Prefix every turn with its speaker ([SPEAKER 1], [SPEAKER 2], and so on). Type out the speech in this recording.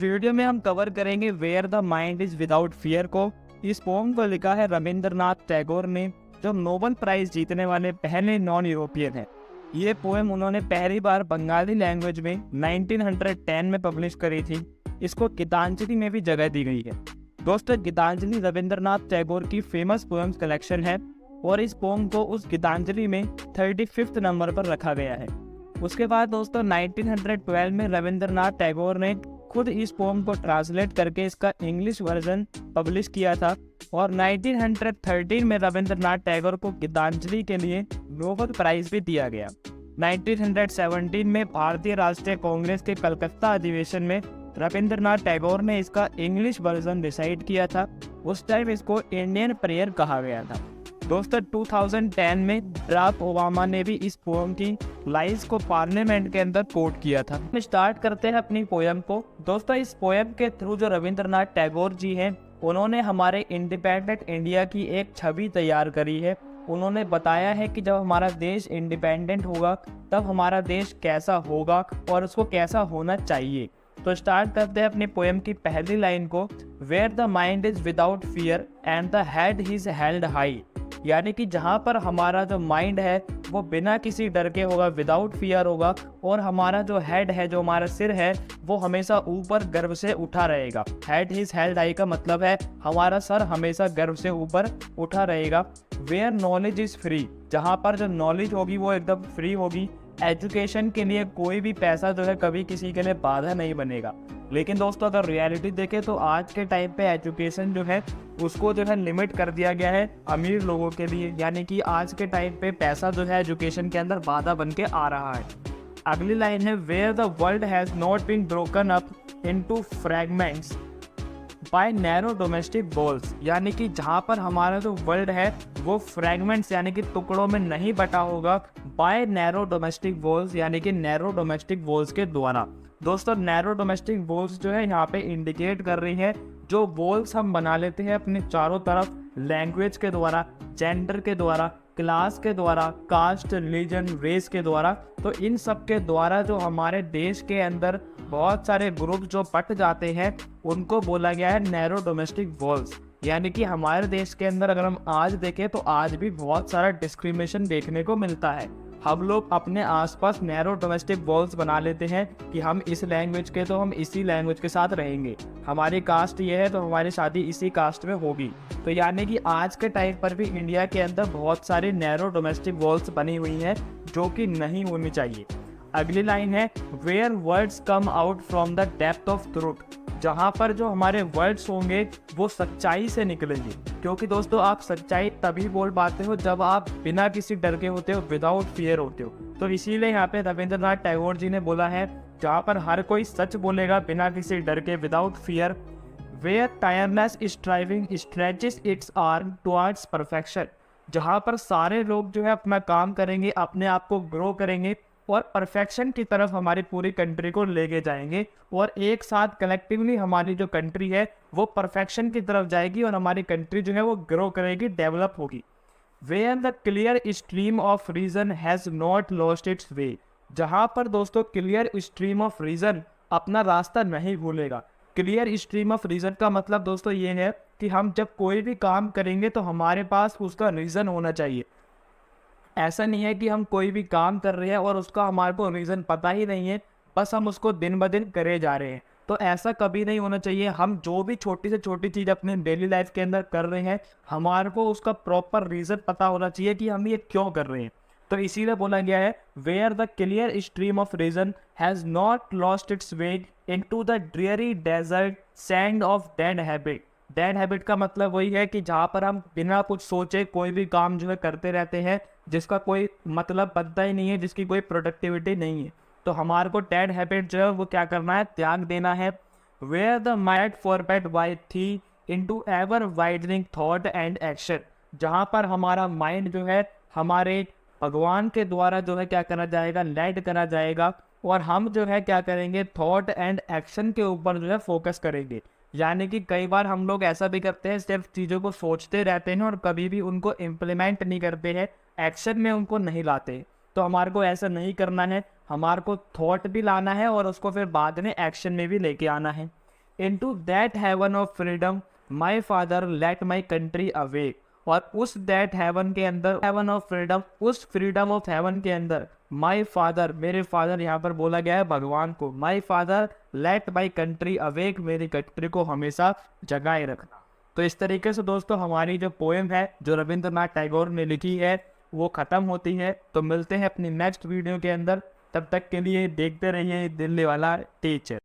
[SPEAKER 1] Video में हम cover करेंगे where the mind is without fear को। इस पोम को लिखा है रविंद्रनाथ टैगोर ने, जो नोबेल प्राइज जीतने वाले पहले नॉन यूरोपियन है। ये पोएम उन्होंने पहली बार बंगाली लैंग्वेज में 1910 में पब्लिश करी थी। इसको गीतांजलि में भी जगह दी गई है। दोस्तों, गीतांजलि रविंद्रनाथ टैगोर की फेमस पोएम्स कलेक्शन है और इस पोम को उस गीतांजलि में 35th नंबर पर रखा गया है। उसके बाद दोस्तों 1912 में रविंद्रनाथ टैगोर ने खुद इस पोम को ट्रांसलेट करके इसका इंग्लिश वर्जन पब्लिश किया था और 1913 में रविंद्रनाथ टैगोर को गीतांजलि के लिए नोबेल प्राइज भी दिया गया। 1917 में भारतीय राष्ट्रीय कांग्रेस के कलकत्ता अधिवेशन में रविंद्रनाथ टैगोर ने इसका इंग्लिश वर्जन डिसाइड किया था। उस टाइम इसको इंडियन प्रेयर कहा गया था। दोस्तों 2010 में बराक ओबामा ने भी इस पोएम की लाइन्स को पार्लियामेंट के अंदर कोट किया था। हम स्टार्ट करते हैं अपनी पोएम को। दोस्तों, इस पोएम के थ्रू जो रविंद्रनाथ टैगोर जी हैं, उन्होंने हमारे इंडिपेंडेंट इंडिया की एक छवि तैयार करी है। उन्होंने बताया है कि जब हमारा देश इंडिपेंडेंट होगा तब हमारा देश कैसा होगा और उसको कैसा होना चाहिए। तो स्टार्ट करते हैं अपनी पोएम की पहली लाइन को। Where the mind is without fear and the head is held high, यानी कि जहाँ पर हमारा जो माइंड है वो बिना किसी डर के होगा, विदाउट फियर होगा, और हमारा जो हेड है, जो हमारा सिर है, वो हमेशा ऊपर गर्व से उठा रहेगा। हेड इज हेल्ड हाई का मतलब है हमारा सर हमेशा गर्व से ऊपर उठा रहेगा। वेयर नॉलेज इज फ्री, जहाँ पर जो नॉलेज होगी वो एकदम फ्री होगी। एजुकेशन के लिए कोई भी पैसा जो है कभी किसी के लिए बाधा नहीं बनेगा। लेकिन दोस्तों अगर रियलिटी देखें तो आज के टाइम पे एजुकेशन जो है उसको जो है लिमिट कर दिया गया है अमीर लोगों के लिए, यानी कि आज के टाइम पे पैसा जो है एजुकेशन के अंदर बाधा बन के आ रहा है। अगली लाइन है where the world has not been broken up into fragments by narrow domestic walls, यानी कि जहाँ पर हमारा जो वर्ल्ड है वो फ्रैगमेंट्स यानी कि टुकड़ों में नहीं बटा होगा बाय नैरो डोमेस्टिक वॉल्स, यानी कि नैरो डोमेस्टिक वॉल्स के द्वारा। दोस्तों नैरो डोमेस्टिक वॉल्स जो है यहाँ पे इंडिकेट कर रही है जो वॉल्स हम बना लेते हैं अपने चारों तरफ, लैंग्वेज के द्वारा, जेंडर के द्वारा, क्लास के द्वारा, कास्ट, रिलीजन, रेस के द्वारा। तो इन सब के द्वारा जो हमारे देश के अंदर बहुत सारे ग्रुप जो बट जाते हैं उनको बोला गया है नैरो डोमेस्टिक वॉल्स। यानी कि हमारे देश के अंदर अगर हम आज देखें तो आज भी बहुत सारा डिस्क्रिमिनेशन देखने को मिलता है। हम लोग अपने आसपास नैरो डोमेस्टिक वॉल्स बना लेते हैं कि हम इस लैंग्वेज के तो हम इसी लैंग्वेज के साथ रहेंगे, हमारी कास्ट ये है तो हमारी शादी इसी कास्ट में होगी। तो यानी कि आज के टाइम पर भी इंडिया के अंदर बहुत सारी नैरो डोमेस्टिक वॉल्स बनी हुई हैं जो कि नहीं होनी चाहिए। अगली लाइन है where words come out from the depth of truth, जहाँ पर जो हमारे वर्ड्स होंगे वो सच्चाई से निकलेंगे। क्योंकि दोस्तों आप सच्चाई तभी बोल पाते हो जब आप बिना किसी डर के होते हो, विदाउट फियर होते हो। तो इसीलिए यहाँ पे रविंद्रनाथ टैगोर जी ने बोला है जहाँ पर हर कोई सच बोलेगा बिना किसी डर के, without fear. Where tireless striving stretches its arm towards perfection, जहाँ पर सारे लोग जो है अपना काम करेंगे, अपने आप को ग्रो करेंगे और परफेक्शन की तरफ हमारी पूरी कंट्री को लेके जाएंगे और एक साथ कलेक्टिवली हमारी जो कंट्री है वो परफेक्शन की तरफ जाएगी और हमारी कंट्री जो है वो ग्रो करेगी, डेवलप होगी। Where the clear stream of reason has not lost its way, जहाँ पर दोस्तों क्लियर स्ट्रीम ऑफ रीजन अपना रास्ता नहीं भूलेगा। क्लियर स्ट्रीम ऑफ रीजन का मतलब दोस्तों ये है कि हम जब कोई भी काम करेंगे तो हमारे पास उसका रीज़न होना चाहिए। ऐसा नहीं है कि हम कोई भी काम कर रहे हैं और उसका हमारे को रीज़न पता ही नहीं है, बस हम उसको दिन ब दिन करे जा रहे हैं। तो ऐसा कभी नहीं होना चाहिए। हम जो भी छोटी से छोटी चीज़ अपने डेली लाइफ के अंदर कर रहे हैं हमारे को उसका प्रॉपर रीज़न पता होना चाहिए कि हम ये क्यों कर रहे हैं। तो इसीलिए बोला गया है where the clear stream of reason has not lost its way into the dreary desert sand of dead habit. Dead habit का मतलब वही है कि जहाँ पर हम बिना कुछ सोचे कोई भी काम जो है करते रहते हैं जिसका कोई मतलब बनता ही नहीं है, जिसकी कोई प्रोडक्टिविटी नहीं है। तो हमारे को डेड हैबिट जो है वो क्या करना है, त्याग देना है। Where the mind forward by thee into ever widening thought and action, जहाँ पर हमारा माइंड जो है हमारे भगवान के द्वारा जो है क्या करा जाएगा, लाइट करा जाएगा और हम जो है क्या करेंगे, थॉट एंड एक्शन के ऊपर जो है फोकस करेंगे। यानी कि कई बार हम लोग ऐसा भी करते हैं, सिर्फ चीज़ों को सोचते रहते हैं और कभी भी उनको इम्प्लीमेंट नहीं करते हैं, एक्शन में उनको नहीं लाते। तो हमारे को ऐसा नहीं करना है, हमारे को थॉट भी लाना है और उसको फिर बाद में एक्शन में भी लेके आना है। Into that heaven of freedom my father let my country awake. और उस दैट हेवन के अंदर, हेवन ऑफ फ्रीडम, उस फ्रीडम ऑफ हेवन के अंदर माय फादर, मेरे फादर, यहाँ पर बोला गया है भगवान को, my father let my country awake, मेरी कंट्री को हमेशा जगाए रखना। तो इस तरीके से दोस्तों हमारी जो पोएम है जो रविंद्रनाथ टैगोर ने लिखी है वो ख़त्म होती है। तो मिलते हैं अपनी नेक्स्ट वीडियो के अंदर, तब तक के लिए देखते रहिए दिल्ली वाला टीचर।